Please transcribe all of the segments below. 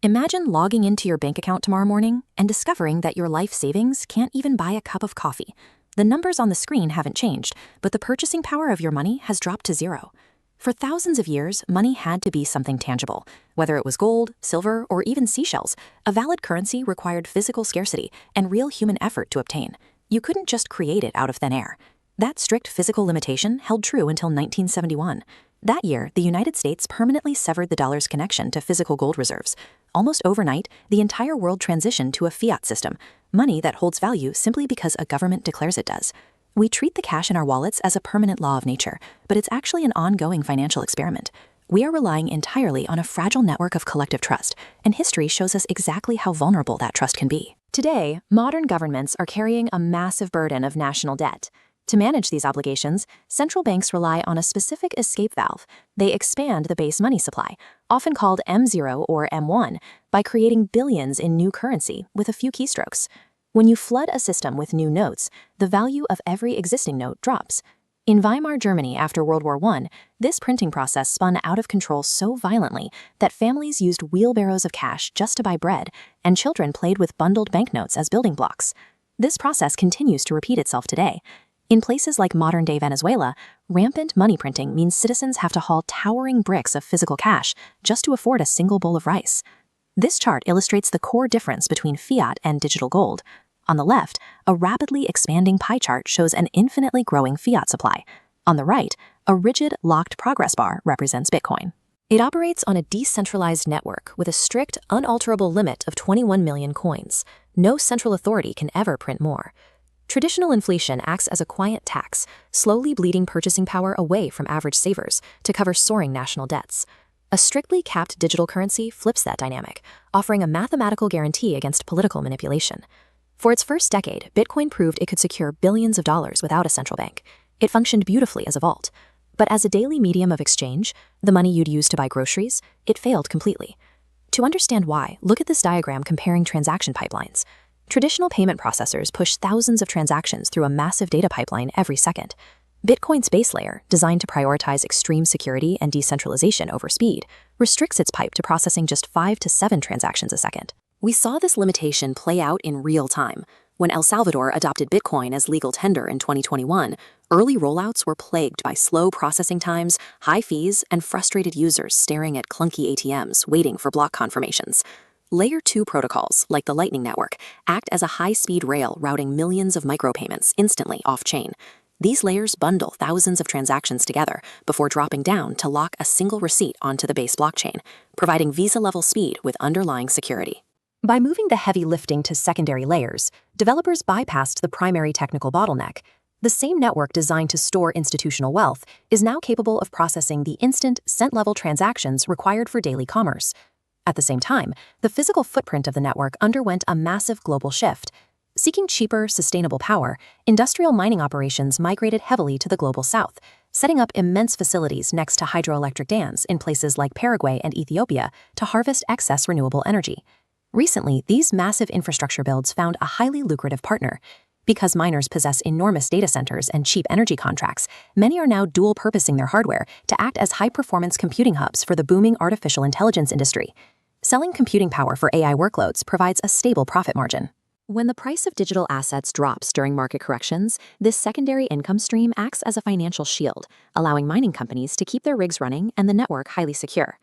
Imagine logging into your bank account tomorrow morning and discovering that your life savings can't even buy a cup of coffee. The numbers on the screen haven't changed, but the purchasing power of your money has dropped to zero. For thousands of years, money had to be something tangible. Whether it was gold, silver, or even seashells, a valid currency required physical scarcity and real human effort to obtain. You couldn't just create it out of thin air. That strict physical limitation held true until 1971. That year, the United States permanently severed the dollar's connection to physical gold reserves. Almost overnight, the entire world transitioned to a fiat system, money that holds value simply because a government declares it does. We treat the cash in our wallets as a permanent law of nature, but it's actually an ongoing financial experiment. We are relying entirely on a fragile network of collective trust, and history shows us exactly how vulnerable that trust can be. Today, modern governments are carrying a massive burden of national debt. To manage these obligations, central banks rely on a specific escape valve. They expand the base money supply, often called M0 or M1, by creating billions in new currency with a few keystrokes. When you flood a system with new notes, the value of every existing note drops. In Weimar Germany after World War I, this printing process spun out of control so violently that families used wheelbarrows of cash just to buy bread, and children played with bundled banknotes as building blocks. This process continues to repeat itself today. In places like modern-day Venezuela, rampant money printing means citizens have to haul towering bricks of physical cash just to afford a single bowl of rice. This chart illustrates the core difference between fiat and digital gold. On the left, a rapidly expanding pie chart shows an infinitely growing fiat supply. On the right, a rigid, locked progress bar represents Bitcoin. It operates on a decentralized network with a strict, unalterable limit of 21 million coins. No central authority can ever print more. Traditional inflation acts as a quiet tax, slowly bleeding purchasing power away from average savers to cover soaring national debts. A strictly capped digital currency flips that dynamic, offering a mathematical guarantee against political manipulation. For its first decade, Bitcoin proved it could secure billions of dollars without a central bank. It functioned beautifully as a vault. But as a daily medium of exchange, the money you'd use to buy groceries, it failed completely. To understand why, look at this diagram comparing transaction pipelines. Traditional payment processors push thousands of transactions through a massive data pipeline every second. Bitcoin's base layer, designed to prioritize extreme security and decentralization over speed, restricts its pipe to processing just 5 to 7 transactions a second. We saw this limitation play out in real time. When El Salvador adopted Bitcoin as legal tender in 2021, early rollouts were plagued by slow processing times, high fees, and frustrated users staring at clunky ATMs waiting for block confirmations. Layer 2 protocols, like the Lightning Network, act as a high-speed rail routing millions of micropayments instantly off-chain. These layers bundle thousands of transactions together before dropping down to lock a single receipt onto the base blockchain, providing Visa-level speed with underlying security. By moving the heavy lifting to secondary layers, developers bypassed the primary technical bottleneck. The same network designed to store institutional wealth is now capable of processing the instant, cent-level transactions required for daily commerce. At the same time, the physical footprint of the network underwent a massive global shift. Seeking cheaper, sustainable power, industrial mining operations migrated heavily to the global south, setting up immense facilities next to hydroelectric dams in places like Paraguay and Ethiopia to harvest excess renewable energy. Recently, these massive infrastructure builds found a highly lucrative partner. Because miners possess enormous data centers and cheap energy contracts, many are now dual-purposing their hardware to act as high-performance computing hubs for the booming artificial intelligence industry. Selling computing power for AI workloads provides a stable profit margin. When the price of digital assets drops during market corrections, this secondary income stream acts as a financial shield, allowing mining companies to keep their rigs running and the network highly secure.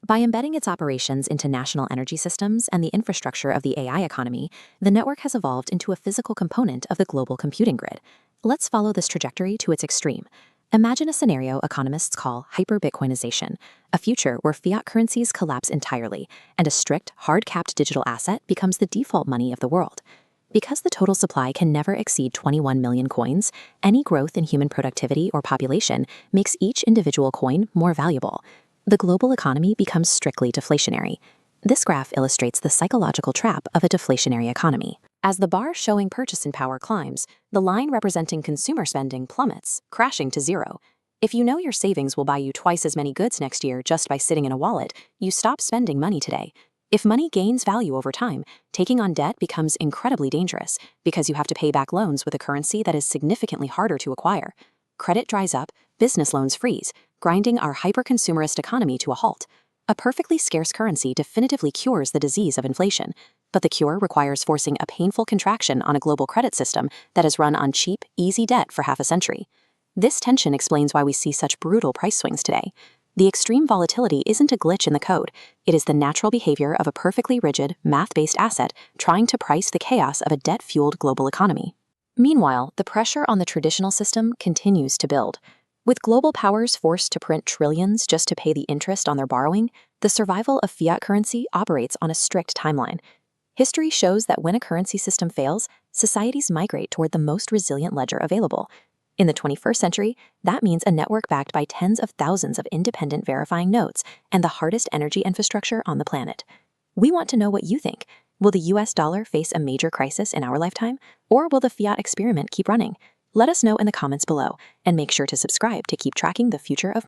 By embedding its operations into national energy systems and the infrastructure of the AI economy, the network has evolved into a physical component of the global computing grid. Let's follow this trajectory to its extreme. Imagine a scenario economists call hyper-Bitcoinization, a future where fiat currencies collapse entirely and a strict, hard-capped digital asset becomes the default money of the world. Because the total supply can never exceed 21 million coins, any growth in human productivity or population makes each individual coin more valuable. The global economy becomes strictly deflationary. This graph illustrates the psychological trap of a deflationary economy. As the bar showing purchasing power climbs, the line representing consumer spending plummets, crashing to zero. If you know your savings will buy you twice as many goods next year just by sitting in a wallet, you stop spending money today. If money gains value over time, taking on debt becomes incredibly dangerous because you have to pay back loans with a currency that is significantly harder to acquire. Credit dries up, business loans freeze, grinding our hyper-consumerist economy to a halt. A perfectly scarce currency definitively cures the disease of inflation, but the cure requires forcing a painful contraction on a global credit system that has run on cheap, easy debt for half a century. This tension explains why we see such brutal price swings today. The extreme volatility isn't a glitch in the code, it is the natural behavior of a perfectly rigid, math-based asset trying to price the chaos of a debt-fueled global economy. Meanwhile, the pressure on the traditional system continues to build. With global powers forced to print trillions just to pay the interest on their borrowing, the survival of fiat currency operates on a strict timeline. History shows that when a currency system fails, societies migrate toward the most resilient ledger available. In the 21st century, that means a network backed by tens of thousands of independent verifying nodes and the hardest energy infrastructure on the planet. We want to know what you think. Will the US dollar face a major crisis in our lifetime, or will the fiat experiment keep running? Let us know in the comments below, and make sure to subscribe to keep tracking the future of